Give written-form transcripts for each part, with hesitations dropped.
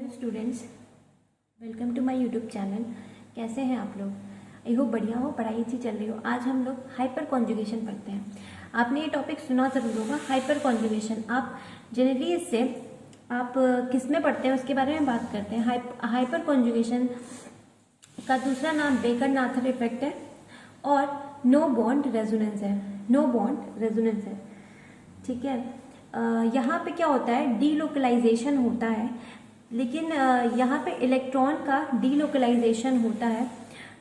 Hello students, welcome to my YouTube channel. कैसे हैं आप लोग? आई होप बढ़िया हो, पढ़ाई अच्छी चल रही हो। आज हम लोग हाइपर कॉन्जुगेशन पढ़ते हैं। आपने ये टॉपिक सुना जरूर होगा, हाइपर कॉन्जुगेशन। आप जनरली इससे आप किस में पढ़ते हैं उसके बारे में बात करते हैं। हाइपर कॉन्जुगेशन का दूसरा नाम बेकर-नाथर इफेक्ट है और नो बॉन्ड रेजोनेंस है। नो बॉन्ड रेजोनेंस है, ठीक है। यहाँ पे क्या होता है, डीलोकलाइजेशन होता है, लेकिन यहाँ पे इलेक्ट्रॉन का डीलोकलाइजेशन होता है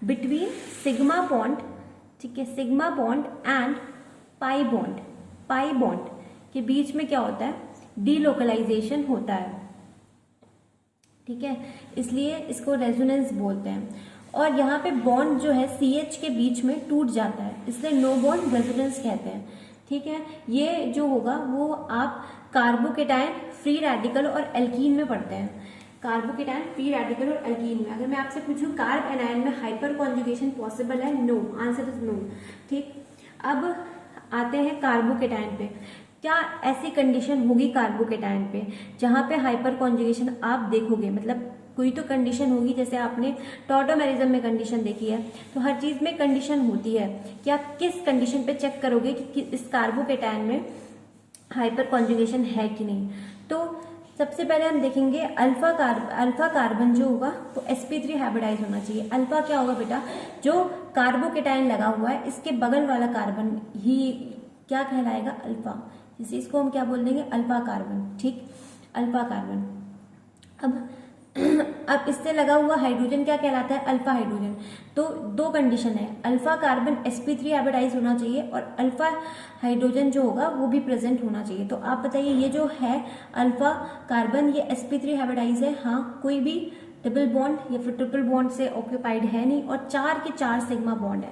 बिटवीन सिग्मा बॉन्ड, ठीक है, sigma bond and pi bond. Pi bond के बीच में क्या होता है, डीलोकलाइजेशन होता है, ठीक है, इसलिए इसको रेजोनेंस बोलते हैं। और यहाँ पे बॉन्ड जो है CH के बीच में टूट जाता है, इसलिए नो बॉन्ड रेजोनेंस कहते हैं, ठीक है। ये जो होगा वो आप कार्बोकेटायन, फ्री रेडिकल और एल्कीन में पढ़ते हैं। कार्बोकेटायन, फ्री रेडिकल और एल्कीन में। अगर मैं आपसे पूछूं कार्ब एनायन में हाइपर कॉन्जुगेशन पॉसिबल है, नो, आंसर इज नो, ठीक। अब आते हैं कार्बोकेटायन पे। क्या ऐसी कंडीशन होगी कार्बोकेटायन पे जहां पे हाइपर कॉन्जुगेशन आप देखोगे? मतलब कोई तो कंडीशन होगी, जैसे आपने टॉटोमेरिज्म में कंडीशन देखी है, तो हर चीज में कंडीशन होती है कि आप किस कंडीशन पे चेक करोगे कि इस कार्बोकेटायन में हाइपर कॉन्जुगेशन है कि नहीं। तो सबसे पहले हम देखेंगे अल्फा कार्बन जो होगा वो sp3 हाइब्रिडाइज होना चाहिए। अल्फा क्या होगा बेटा, जो कार्बोकेटायन लगा हुआ है इसके बगल वाला कार्बन ही क्या कहलाएगा, अल्फा। जैसे इसको हम क्या बोल देंगे, अल्फा कार्बन, ठीक, अल्फा कार्बन। अब इससे लगा हुआ हाइड्रोजन क्या कहलाता है, अल्फा हाइड्रोजन। तो दो कंडीशन है, अल्फा कार्बन sp3 हाइब्रिडाइज होना चाहिए और अल्फा हाइड्रोजन जो होगा वो भी प्रेजेंट होना चाहिए। तो आप बताइए, ये जो है अल्फा कार्बन, ये sp3 हाइब्रिडाइज है, हाँ, कोई भी डबल बॉन्ड या फिर ट्रिपल बॉन्ड से ऑक्यूपाइड है नहीं, और 4 के 4 सिग्मा बॉन्ड है,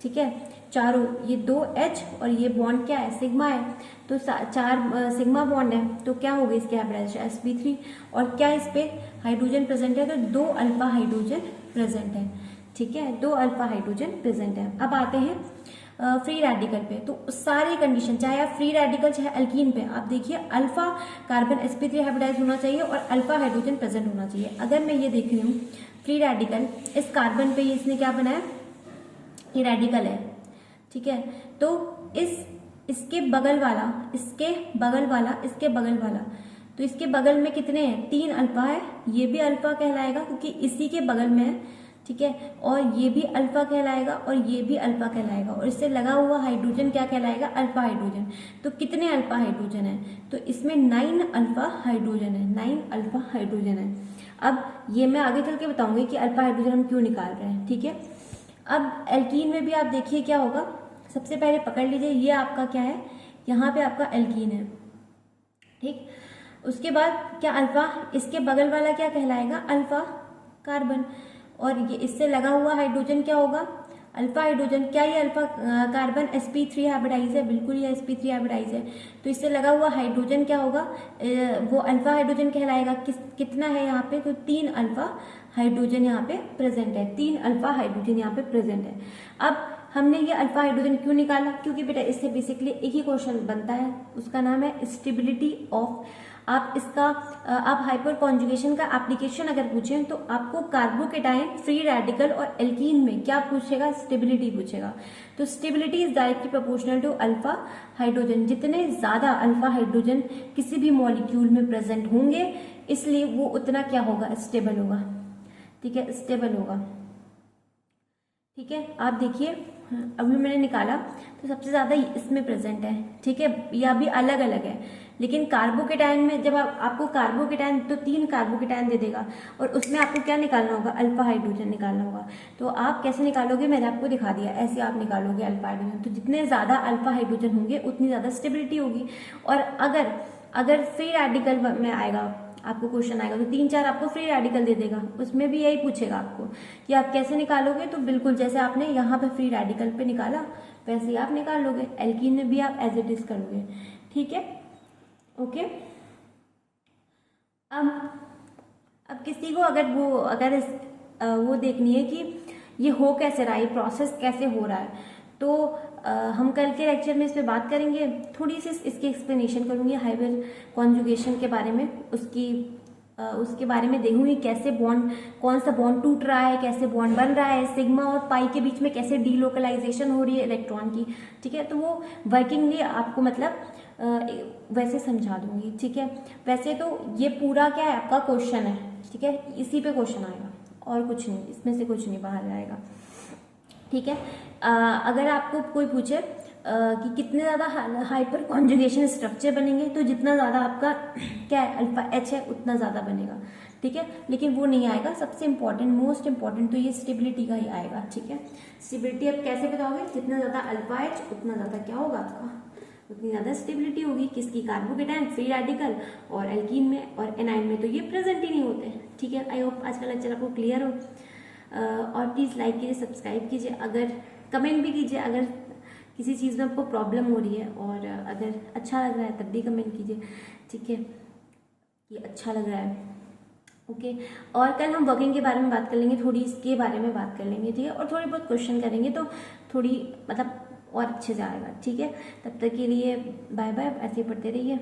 ठीक है, चारों, ये 2 H और ये बॉन्ड क्या है, सिग्मा है, तो 4 सिग्मा बॉन्ड है, तो क्या होगी इसके हाइब्रिडाइजेशन, sp3। और क्या इस पे हाइड्रोजन प्रेजेंट है, तो 2 अल्फा हाइड्रोजन प्रेजेंट है, ठीक है, 2 अल्फा हाइड्रोजन प्रेजेंट है। अब आते हैं फ्री रेडिकल पे। तो सारी कंडीशन, चाहे आप फ्री रेडिकल चाहे अल्कीन पे, आप देखिए अल्फा कार्बन sp3 हाइब्रिडाइज होना चाहिए और अल्फा हाइड्रोजन प्रेजेंट होना चाहिए। अगर मैं ये देख रही हूँ फ्री रेडिकल, इस कार्बन पे इसने क्या बनाया, ये रेडिकल है, ठीक है, तो इसके बगल वाला, इसके बगल वाला, इसके बगल वाला, तो इसके बगल में कितने हैं, 3 अल्फा है, ये भी अल्फा कहलाएगा क्योंकि इसी के बगल में है, ठीक है, और ये भी अल्फा कहलाएगा और ये भी अल्फा कहलाएगा, और इससे लगा हुआ हाइड्रोजन क्या कहलाएगा, अल्फा हाइड्रोजन। तो कितने अल्फा हाइड्रोजन है, तो इसमें 9 अल्फा हाइड्रोजन है, 9 अल्फा हाइड्रोजन है। अब ये मैं आगे चल के बताऊंगी कि अल्फा हाइड्रोजन हम क्यों निकाल रहे हैं, ठीक है। अब एल्कीन में भी आप देखिए क्या होगा, सबसे पहले पकड़ लीजिए, ये आपका क्या है, यहाँ पे आपका एल्कीन है, ठीक। उसके बाद क्या, अल्फा, इसके बगल वाला क्या कहलाएगा, अल्फा कार्बन, और ये इससे लगा हुआ हाइड्रोजन क्या होगा, अल्फा हाइड्रोजन। क्या ये अल्फा कार्बन sp3 हाइब्रिडाइज है, बिल्कुल ये sp3 हाइब्रिडाइज है, तो इससे लगा हुआ हाइड्रोजन क्या होगा, वो अल्फा हाइड्रोजन कहलाएगा। कितना है यहाँ पे, तो 3 अल्फा हाइड्रोजन यहाँ पे प्रेजेंट है, 3 अल्फा हाइड्रोजन यहाँ पे प्रेजेंट है। अब हमने ये अल्फा हाइड्रोजन क्यों निकाला, क्योंकि बेटा इससे बेसिकली एक ही क्वेश्चन बनता है, उसका नाम है स्टेबिलिटी ऑफ। आप इसका आप हाइपर कॉन्जुगेशन का एप्लीकेशन अगर पूछें तो आपको कार्बोकेटायन, फ्री रेडिकल और एल्कीन में क्या पूछेगा, स्टेबिलिटी पूछेगा। तो stability is directly proportional to alpha hydrogen. जितने ज्यादा अल्फा हाइड्रोजन किसी भी मॉलिक्यूल में प्रेजेंट होंगे, इसलिए वो उतना क्या होगा, स्टेबल होगा, ठीक है, स्टेबल होगा, ठीक है। आप देखिए अभी मैंने निकाला तो सबसे ज्यादा इसमें प्रेजेंट है, ठीक है, या भी अलग अलग है, लेकिन कार्बोकेटायन में जब आपको कार्बोकेटायन, तो 3 कार्बोकेटायन दे देगा और उसमें आपको क्या निकालना होगा, अल्फा हाइड्रोजन निकालना होगा। तो आप कैसे निकालोगे, मैंने आपको दिखा दिया, ऐसे आप निकालोगे अल्फा हाइड्रोजन। तो जितने ज्यादा अल्फा हाइड्रोजन होंगे उतनी ज्यादा स्टेबिलिटी होगी। और अगर फ्री रेडिकल में आएगा, आपको क्वेश्चन आएगा तो 3-4 आपको फ्री रेडिकल दे देगा, उसमें भी यही पूछेगा आपको कि आप कैसे निकालोगे। तो बिल्कुल जैसे आपने यहाँ पे फ्री रेडिकल पे निकाला वैसे ही आप निकाल लोगे, एल्कीन में भी आप एज इट इज करोगे, ठीक है, ओके। अब किसी को अगर वो देखनी है कि ये हो कैसे रहा है, ये प्रोसेस कैसे हो रहा है, तो हम कल के लेक्चर में इस पे बात करेंगे, थोड़ी सी इसकी एक्सप्लेनेशन करूंगी हाइपर कॉन्जुगेशन के बारे में, उसकी उसके बारे में देखूंगी कैसे बॉन्ड, कौन सा बॉन्ड टूट रहा है, कैसे बॉन्ड बन रहा है, सिग्मा और पाई के बीच में कैसे डीलोकलाइजेशन हो रही है इलेक्ट्रॉन की, ठीक है। तो वो वर्किंगली आपको मतलब वैसे समझा दूंगी, ठीक है। वैसे तो ये पूरा क्या है आपका क्वेश्चन है, ठीक है, इसी पे क्वेश्चन आएगा और कुछ नहीं, इसमें से कुछ नहीं बाहर आएगा, ठीक है। अगर आपको कोई पूछे कि कितने ज़्यादा हाइपर कॉन्जुगेशन स्ट्रक्चर बनेंगे, तो जितना ज़्यादा आपका क्या है अल्फा एच है उतना ज़्यादा बनेगा, ठीक है। लेकिन वो नहीं आएगा, सबसे इंपॉर्टेंट मोस्ट इंपॉर्टेंट तो ये स्टेबिलिटी का ही आएगा, ठीक है। स्टेबिलिटी आप कैसे बताओगे, जितना ज़्यादा अल्फा एच उतना ज़्यादा क्या होगा आपका, उतनी ज़्यादा स्टेबिलिटी होगी किसकी, कार्बोकेटाइन, फ्री रेडिकल और एल्कीन में, और एनाइन में तो ये प्रेजेंट ही नहीं होते, ठीक है। आई होप आज का लेक्चर आपको क्लियर हो। और प्लीज़ लाइक कीजिए, सब्सक्राइब कीजिए, अगर कमेंट भी कीजिए अगर किसी चीज़ में आपको प्रॉब्लम हो रही है, और अगर अच्छा लग रहा है तब भी कमेंट कीजिए, ठीक है, कि अच्छा लग रहा है, ओके। और कल हम वर्किंग के बारे में बात कर लेंगे, थोड़ी इसके बारे में बात कर लेंगे, ठीक है, और थोड़ी बहुत क्वेश्चन करेंगे तो थोड़ी मतलब और अच्छे से आएगा, ठीक है। तब तक के लिए बाय बाय, ऐसे ही पढ़ते रहिए।